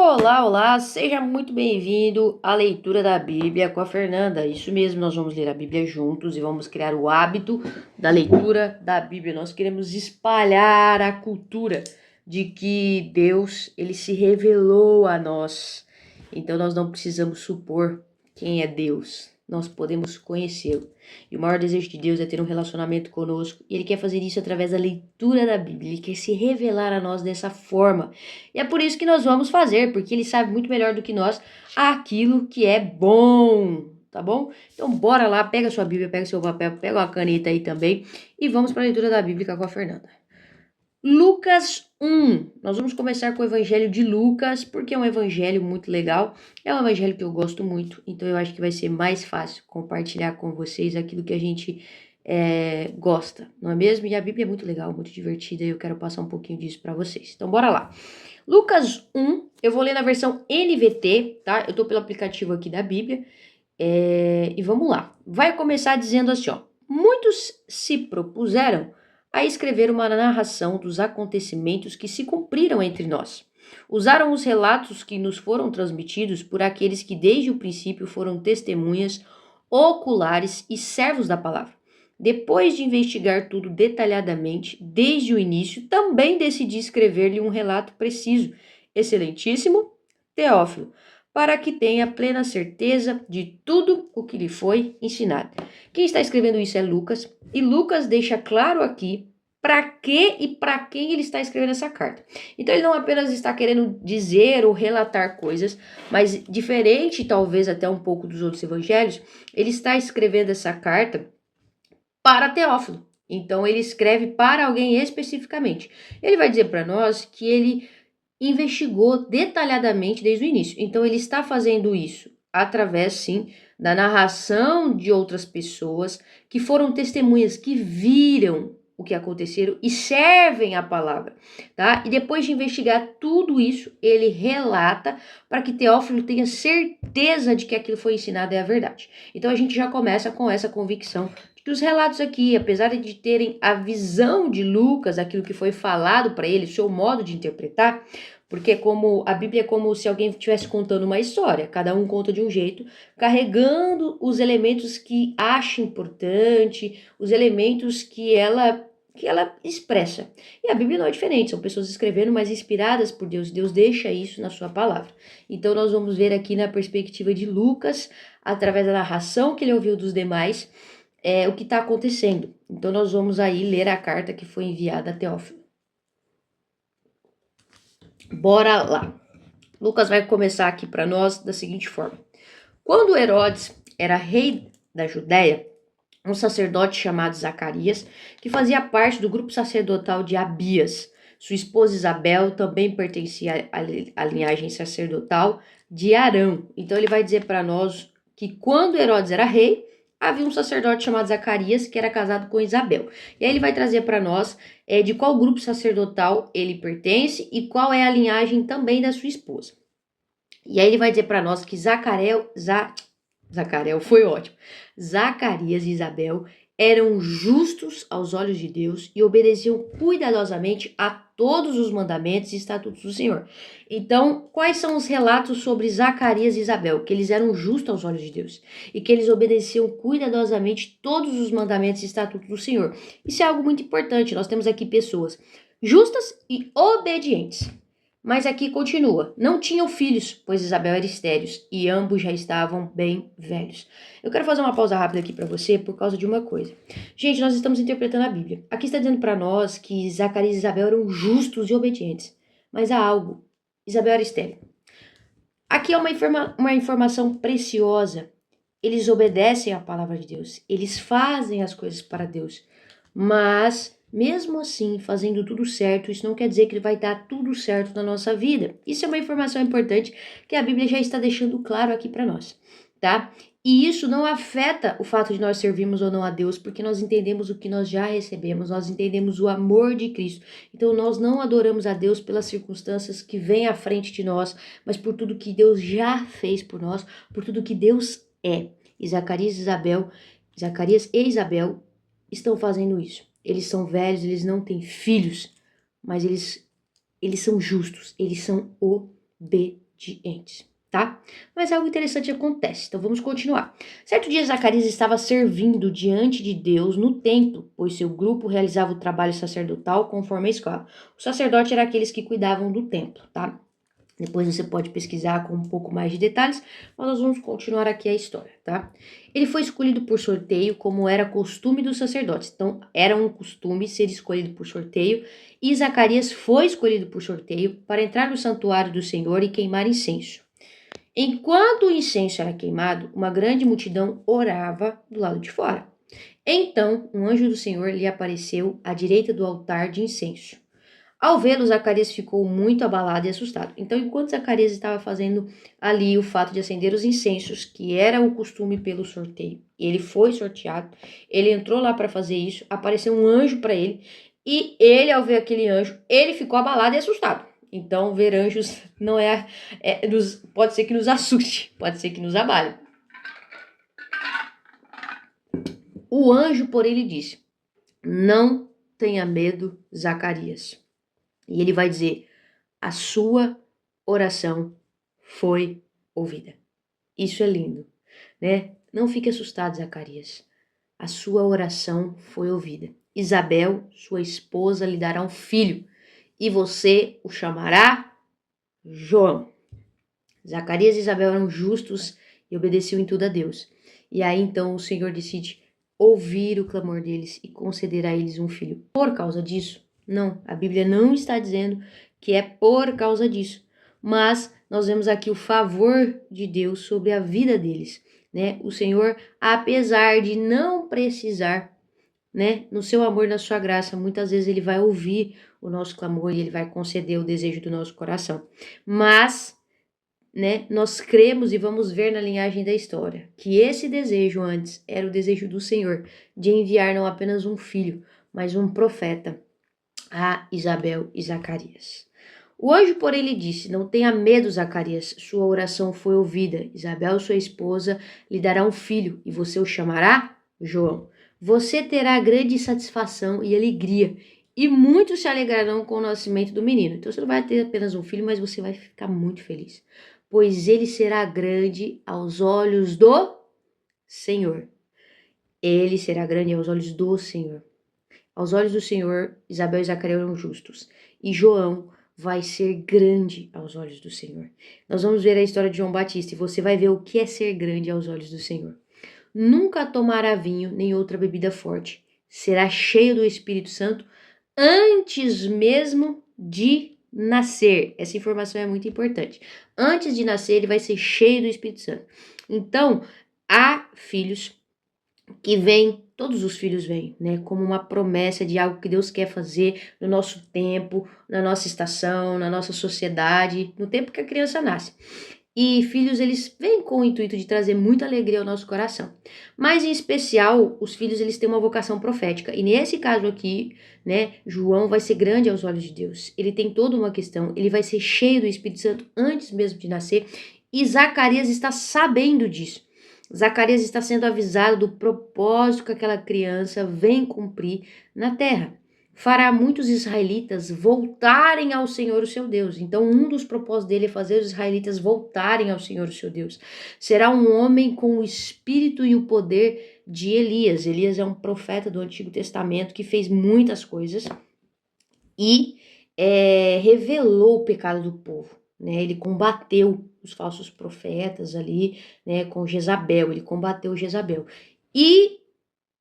Olá, olá, seja muito bem-vindo à leitura da Bíblia com a Fernanda. Isso mesmo, nós vamos ler a Bíblia juntos e vamos criar o hábito da leitura da Bíblia. Nós queremos espalhar a cultura de que Deus, ele se revelou a nós. Então nós não precisamos supor quem é Deus. Nós podemos conhecê-lo. E o maior desejo de Deus é ter um relacionamento conosco. E Ele quer fazer isso através da leitura da Bíblia. Ele quer se revelar a nós dessa forma. E é por isso que nós vamos fazer, porque Ele sabe muito melhor do que nós aquilo que é bom, tá bom? Então bora lá, pega sua Bíblia, pega seu papel, pega uma caneta aí também. E vamos para a leitura da Bíblia com a Fernanda. Lucas 1. Nós vamos começar com o Evangelho de Lucas, porque é um evangelho muito legal. É um evangelho que eu gosto muito, então eu acho que vai ser mais fácil compartilhar com vocês aquilo que a gente gosta, não é mesmo? E a Bíblia é muito legal, muito divertida, e eu quero passar um pouquinho disso para vocês. Então bora lá. Lucas 1, eu vou ler na versão NVT, tá? Eu tô pelo aplicativo aqui da Bíblia. E vamos lá. Vai começar dizendo assim, ó. Muitos se propuseram a escrever uma narração dos acontecimentos que se cumpriram entre nós. Usaram os relatos que nos foram transmitidos por aqueles que desde o princípio foram testemunhas oculares e servos da palavra. Depois de investigar tudo detalhadamente, desde o início, também decidi escrever-lhe um relato preciso, excelentíssimo Teófilo, para que tenha plena certeza de tudo o que lhe foi ensinado. Quem está escrevendo isso é Lucas, e Lucas deixa claro aqui para que e para quem ele está escrevendo essa carta. Então ele não apenas está querendo dizer ou relatar coisas, mas diferente talvez até um pouco dos outros evangelhos, ele está escrevendo essa carta para Teófilo. Então ele escreve para alguém especificamente. Ele vai dizer para nós que ele investigou detalhadamente desde o início. Então ele está fazendo isso através, sim, da narração de outras pessoas que foram testemunhas, que viram o que aconteceu e servem a palavra, tá? E depois de investigar tudo isso, ele relata para que Teófilo tenha certeza de que aquilo foi ensinado é a verdade. Então a gente já começa com essa convicção de que os relatos aqui, apesar de terem a visão de Lucas, aquilo que foi falado para ele, seu modo de interpretar, porque como a Bíblia é como se alguém estivesse contando uma história, cada um conta de um jeito, carregando os elementos que acha importante, os elementos que ela expressa. E a Bíblia não é diferente, são pessoas escrevendo, mas inspiradas por Deus. Deus deixa isso na sua palavra. Então nós vamos ver aqui na perspectiva de Lucas, através da narração que ele ouviu dos demais, o que está acontecendo. Então nós vamos aí ler a carta que foi enviada a Teófilo. Bora lá. Lucas vai começar aqui para nós da seguinte forma. Quando Herodes era rei da Judéia, um sacerdote chamado Zacarias, que fazia parte do grupo sacerdotal de Abias, sua esposa Isabel também pertencia à linhagem sacerdotal de Arão. Então ele vai dizer para nós que quando Herodes era rei, havia um sacerdote chamado Zacarias que era casado com Isabel. E aí ele vai trazer para nós de qual grupo sacerdotal ele pertence e qual é a linhagem também da sua esposa. E aí ele vai dizer para nós que Zacarias foi ótimo. Zacarias e Isabel eram justos aos olhos de Deus e obedeciam cuidadosamente a todos os mandamentos e estatutos do Senhor. Então, quais são os relatos sobre Zacarias e Isabel? Que eles eram justos aos olhos de Deus e que eles obedeciam cuidadosamente todos os mandamentos e estatutos do Senhor. Isso é algo muito importante. Nós temos aqui pessoas justas e obedientes. Mas aqui continua, não tinham filhos, pois Isabel era estéril e ambos já estavam bem velhos. Eu quero fazer uma pausa rápida aqui para você por causa de uma coisa. Gente, nós estamos interpretando a Bíblia. Aqui está dizendo para nós que Zacarias e Isabel eram justos e obedientes. Mas há algo, Isabel era estéril. Aqui é uma informação preciosa. Eles obedecem à palavra de Deus, eles fazem as coisas para Deus, mas mesmo assim, fazendo tudo certo, isso não quer dizer que vai dar tudo certo na nossa vida. Isso é uma informação importante que a Bíblia já está deixando claro aqui para nós, tá? E isso não afeta o fato de nós servirmos ou não a Deus, porque nós entendemos o que nós já recebemos, nós entendemos o amor de Cristo. Então nós não adoramos a Deus pelas circunstâncias que vêm à frente de nós, mas por tudo que Deus já fez por nós, por tudo que Deus é. E Zacarias e Isabel estão fazendo isso. Eles são velhos, eles não têm filhos, mas eles são justos, eles são obedientes. de entes, tá? Mas algo interessante acontece, então vamos continuar. Certo dia, Zacarias estava servindo diante de Deus no templo, pois seu grupo realizava o trabalho sacerdotal conforme a escola. O sacerdote era aqueles que cuidavam do templo, tá? Depois você pode pesquisar com um pouco mais de detalhes, mas nós vamos continuar aqui a história, tá? Ele foi escolhido por sorteio, como era costume dos sacerdotes. Então, era um costume ser escolhido por sorteio, e Zacarias foi escolhido por sorteio para entrar no santuário do Senhor e queimar incenso. Enquanto o incenso era queimado, uma grande multidão orava do lado de fora. Então, um anjo do Senhor lhe apareceu à direita do altar de incenso. Ao vê-lo, Zacarias ficou muito abalado e assustado. Então, enquanto Zacarias estava fazendo ali o fato de acender os incensos, que era o costume pelo sorteio, ele foi sorteado, ele entrou lá para fazer isso, apareceu um anjo para ele, e ele, ao ver aquele anjo, ele ficou abalado e assustado. Então, ver anjos não pode ser que nos assuste, pode ser que nos abale. O anjo, porém, lhe disse: não tenha medo, Zacarias. E ele vai dizer: a sua oração foi ouvida. Isso é lindo, né? Não fique assustado, Zacarias. A sua oração foi ouvida. Isabel, sua esposa, lhe dará um filho, e você o chamará João. Zacarias e Isabel eram justos e obedeciam em tudo a Deus. E aí então o Senhor decide ouvir o clamor deles e conceder a eles um filho. Por causa disso, não, a Bíblia não está dizendo que é por causa disso, mas nós vemos aqui o favor de Deus sobre a vida deles, né? O Senhor, apesar de não precisar, né, no seu amor, na sua graça, muitas vezes ele vai ouvir o nosso clamor e ele vai conceder o desejo do nosso coração. Mas, né, nós cremos e vamos ver na linhagem da história que esse desejo antes era o desejo do Senhor de enviar não apenas um filho, mas um profeta a Isabel e Zacarias. O anjo, porém, lhe disse: não tenha medo, Zacarias, sua oração foi ouvida. Isabel, sua esposa, lhe dará um filho e você o chamará João. Você terá grande satisfação e alegria, e muitos se alegrarão com o nascimento do menino. Então você não vai ter apenas um filho, mas você vai ficar muito feliz, pois ele será grande aos olhos do Senhor. Ele será grande aos olhos do Senhor. Aos olhos do Senhor, Isabel e Zacarias eram justos, e João vai ser grande aos olhos do Senhor. Nós vamos ver a história de João Batista e você vai ver o que é ser grande aos olhos do Senhor. Nunca tomará vinho nem outra bebida forte. Será cheio do Espírito Santo antes mesmo de nascer. Essa informação é muito importante. Antes de nascer, ele vai ser cheio do Espírito Santo. Então, há filhos que vêm, todos os filhos vêm, né, como uma promessa de algo que Deus quer fazer no nosso tempo, na nossa estação, na nossa sociedade, no tempo que a criança nasce. E filhos, eles vêm com o intuito de trazer muita alegria ao nosso coração. Mas, em especial, os filhos, eles têm uma vocação profética. E nesse caso aqui, né, João vai ser grande aos olhos de Deus. Ele tem toda uma questão, ele vai ser cheio do Espírito Santo antes mesmo de nascer. E Zacarias está sabendo disso. Zacarias está sendo avisado do propósito que aquela criança vem cumprir na terra. Fará muitos israelitas voltarem ao Senhor, o seu Deus. Então, um dos propósitos dele é fazer os israelitas voltarem ao Senhor, o seu Deus. Será um homem com o espírito e o poder de Elias. Elias é um profeta do Antigo Testamento que fez muitas coisas e revelou o pecado do povo, né? Ele combateu os falsos profetas ali, né, com Jezabel, ele combateu Jezabel. E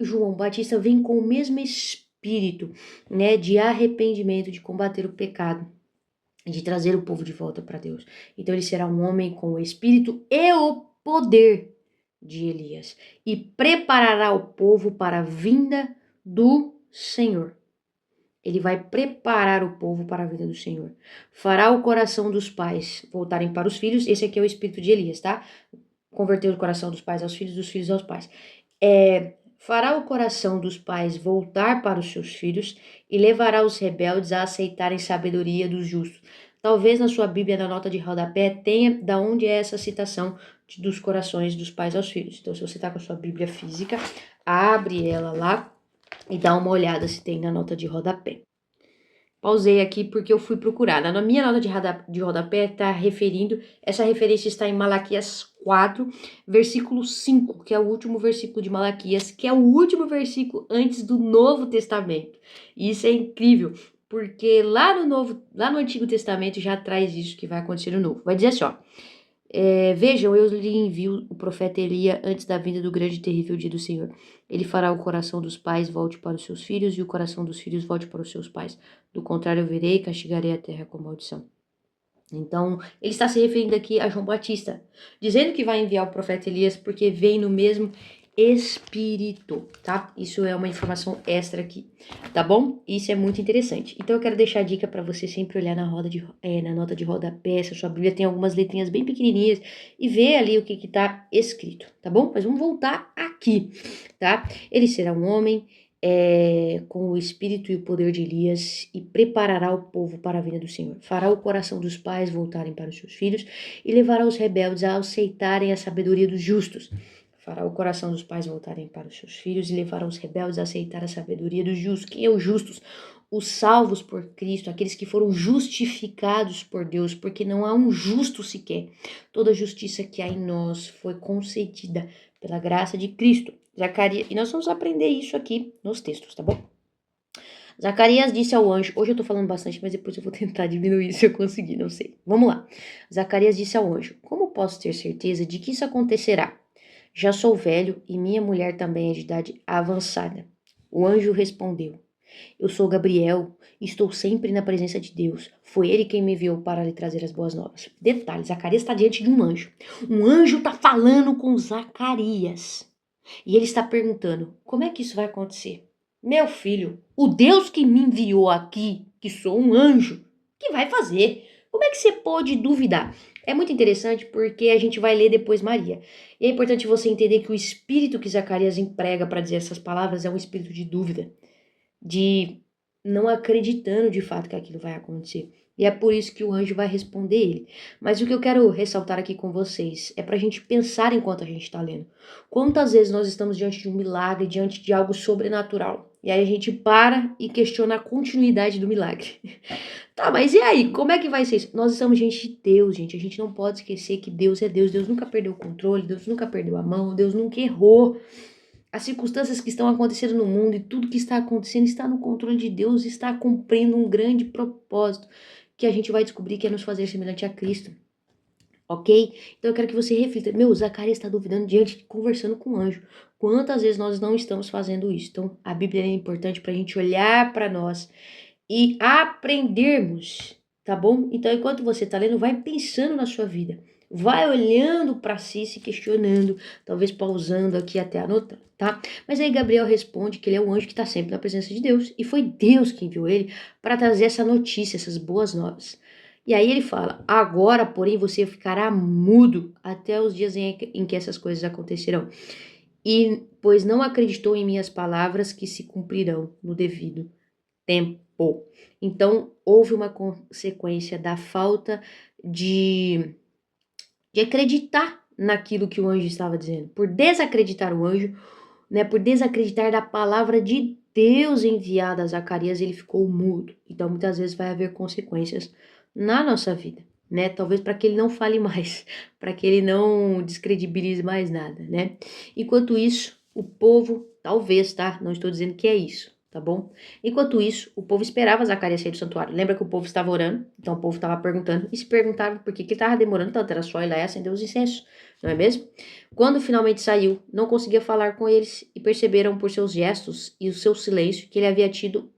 João Batista vem com o mesmo espírito, né, de arrependimento, de combater o pecado, de trazer o povo de volta para Deus. Então ele será um homem com o espírito e o poder de Elias e preparará o povo para a vinda do Senhor. Ele vai preparar o povo para a vida do Senhor. Fará o coração dos pais voltarem para os filhos. Esse aqui é o espírito de Elias, tá? Converter o coração dos pais aos filhos, dos filhos aos pais. Fará o coração dos pais voltar para os seus filhos e levará os rebeldes a aceitarem sabedoria dos justos. Talvez na sua Bíblia, na nota de rodapé, tenha da onde é essa citação dos corações dos pais aos filhos. Então, se você está com a sua Bíblia física, abre ela lá e dá uma olhada se tem na nota de rodapé. Pausei aqui porque eu fui procurar. Na minha nota de rodapé está referindo, essa referência está em Malaquias 4, versículo 5, que é o último versículo de Malaquias, que é o último versículo antes do Novo Testamento. E isso é incrível, porque lá no Antigo Testamento já traz isso que vai acontecer no Novo. Vai dizer assim, ó. Vejam, eu lhe envio o profeta Elia antes da vinda do grande e terrível dia do Senhor. Ele fará o coração dos pais volte para os seus filhos e o coração dos filhos volte para os seus pais. Do contrário, eu virei e castigarei a terra com maldição. Então, ele está se referindo aqui a João Batista, dizendo que vai enviar o profeta Elias porque vem no mesmo espírito, tá? Isso é uma informação extra aqui, tá bom? Isso é muito interessante. Então, eu quero deixar a dica para você sempre olhar na nota de rodapé, se a sua Bíblia tem algumas letrinhas bem pequenininhas e ver ali o que está escrito, tá bom? Mas vamos voltar aqui, tá? Ele será um homem com o espírito e o poder de Elias e preparará o povo para a vinda do Senhor. Fará o coração dos pais voltarem para os seus filhos e levará os rebeldes a aceitarem a sabedoria dos justos. Fará o coração dos pais voltarem para os seus filhos e levará os rebeldes a aceitar a sabedoria dos justos. Quem é os justos? Os salvos por Cristo, aqueles que foram justificados por Deus, porque não há um justo sequer. Toda a justiça que há em nós foi concedida pela graça de Cristo. Zacarias, e nós vamos aprender isso aqui nos textos, tá bom? Zacarias disse ao anjo, hoje eu tô falando bastante, mas depois eu vou tentar diminuir se eu conseguir, não sei. Vamos lá. Zacarias disse ao anjo, como posso ter certeza de que isso acontecerá? Já sou velho e minha mulher também é de idade avançada. O anjo respondeu, eu sou Gabriel e estou sempre na presença de Deus. Foi ele quem me enviou para lhe trazer as boas novas. Detalhe, Zacarias está diante de um anjo. Um anjo está falando com Zacarias. E ele está perguntando, como é que isso vai acontecer? Meu filho, o Deus que me enviou aqui, que sou um anjo, que vai fazer? Como é que você pode duvidar? É muito interessante porque a gente vai ler depois Maria. E é importante você entender que o espírito que Zacarias emprega para dizer essas palavras é um espírito de dúvida, de não acreditando de fato que aquilo vai acontecer. E é por isso que o anjo vai responder ele. Mas o que eu quero ressaltar aqui com vocês é para a gente pensar enquanto a gente está lendo. Quantas vezes nós estamos diante de um milagre, diante de algo sobrenatural, e aí a gente para e questiona a continuidade do milagre. Tá, mas e aí? Como é que vai ser isso? Nós estamos diante de Deus, gente. A gente não pode esquecer que Deus é Deus. Deus nunca perdeu o controle, Deus nunca perdeu a mão, Deus nunca errou. As circunstâncias que estão acontecendo no mundo e tudo que está acontecendo está no controle de Deus, está cumprindo um grande propósito que a gente vai descobrir que é nos fazer semelhante a Cristo. Ok? Então eu quero que você reflita. Meu, Zacarias está duvidando conversando com o anjo. Quantas vezes nós não estamos fazendo isso? Então a Bíblia é importante para a gente olhar para nós e aprendermos, tá bom? Então enquanto você está lendo, vai pensando na sua vida. Vai olhando para si, se questionando, talvez pausando aqui até anotando, tá? Mas aí Gabriel responde que ele é o anjo que está sempre na presença de Deus e foi Deus que enviou ele para trazer essa notícia, essas boas novas. E aí ele fala, agora, porém, você ficará mudo até os dias em que essas coisas acontecerão. E, pois não acreditou em minhas palavras que se cumprirão no devido tempo. Então, houve uma consequência da falta de acreditar naquilo que o anjo estava dizendo. Por desacreditar o anjo, né, por desacreditar da palavra de Deus enviada a Zacarias, ele ficou mudo. Então, muitas vezes vai haver consequências na nossa vida, né? Talvez para que ele não fale mais, para que ele não descredibilize mais nada, né? Enquanto isso, o povo, talvez, tá? Não estou dizendo que é isso, tá bom? Enquanto isso, o povo esperava Zacarias sair do santuário. Lembra que o povo estava orando? Então o povo estava perguntando e se perguntava por que estava demorando tanto. Era só ir lá e acender os incensos, não é mesmo? Quando finalmente saiu, não conseguia falar com eles e perceberam por seus gestos e o seu silêncio que ele havia tido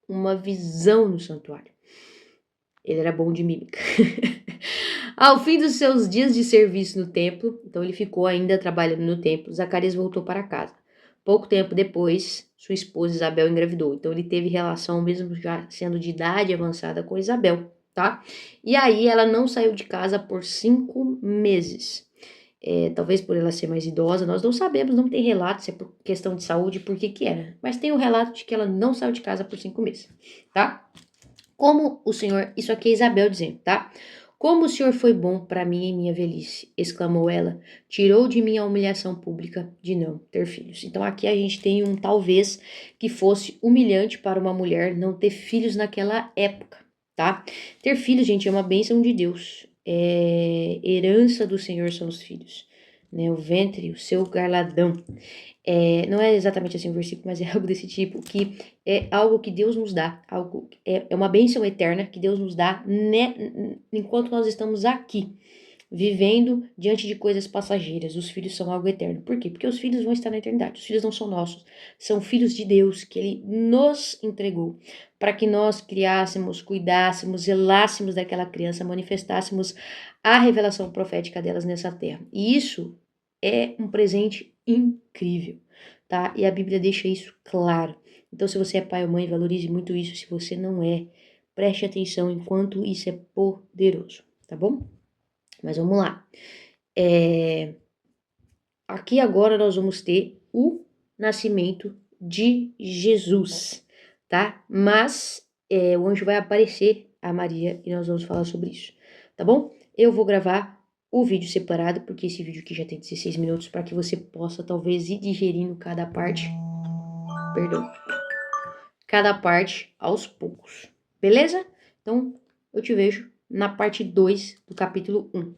uma visão no santuário. Ele era bom de mímica. Ao fim dos seus dias de serviço no templo, então ele ficou ainda trabalhando no templo, Zacarias voltou para casa. Pouco tempo depois, sua esposa Isabel engravidou. Então ele teve relação, mesmo já sendo de idade avançada, com Isabel, tá? E aí ela não saiu de casa por 5 meses. Talvez por ela ser mais idosa, nós não sabemos, não tem relato se é por questão de saúde, por que era. Mas tem o relato de que ela não saiu de casa por 5 meses, tá? Como o Senhor, isso aqui é Isabel dizendo, tá? Como o Senhor foi bom para mim em minha velhice, exclamou ela. Tirou de mim a humilhação pública de não ter filhos. Então aqui a gente tem um talvez que fosse humilhante para uma mulher não ter filhos naquela época, tá? Ter filhos, gente, é uma bênção de Deus. É herança do Senhor são os filhos, né? O ventre, o seu garladão. Não é exatamente assim o versículo, mas é algo desse tipo, que é algo que Deus nos dá, é uma bênção eterna que Deus nos dá, né, enquanto nós estamos aqui, vivendo diante de coisas passageiras. Os filhos são algo eterno. Por quê? Porque os filhos vão estar na eternidade. Os filhos não são nossos, são filhos de Deus, que Ele nos entregou, para que nós criássemos, cuidássemos, zelássemos daquela criança, manifestássemos a revelação profética delas nessa terra. E isso é um presente incrível, tá? E a Bíblia deixa isso claro. Então, se você é pai ou mãe, valorize muito isso. Se você não é, preste atenção enquanto isso é poderoso, tá bom? Mas vamos lá. Aqui agora nós vamos ter o nascimento de Jesus, tá? Mas o anjo vai aparecer a Maria e nós vamos falar sobre isso, tá bom? Eu vou gravar o vídeo separado, porque esse vídeo aqui já tem 16 minutos, para que você possa talvez ir digerindo cada parte, cada parte aos poucos, beleza? Então, eu te vejo na parte 2 do capítulo 1.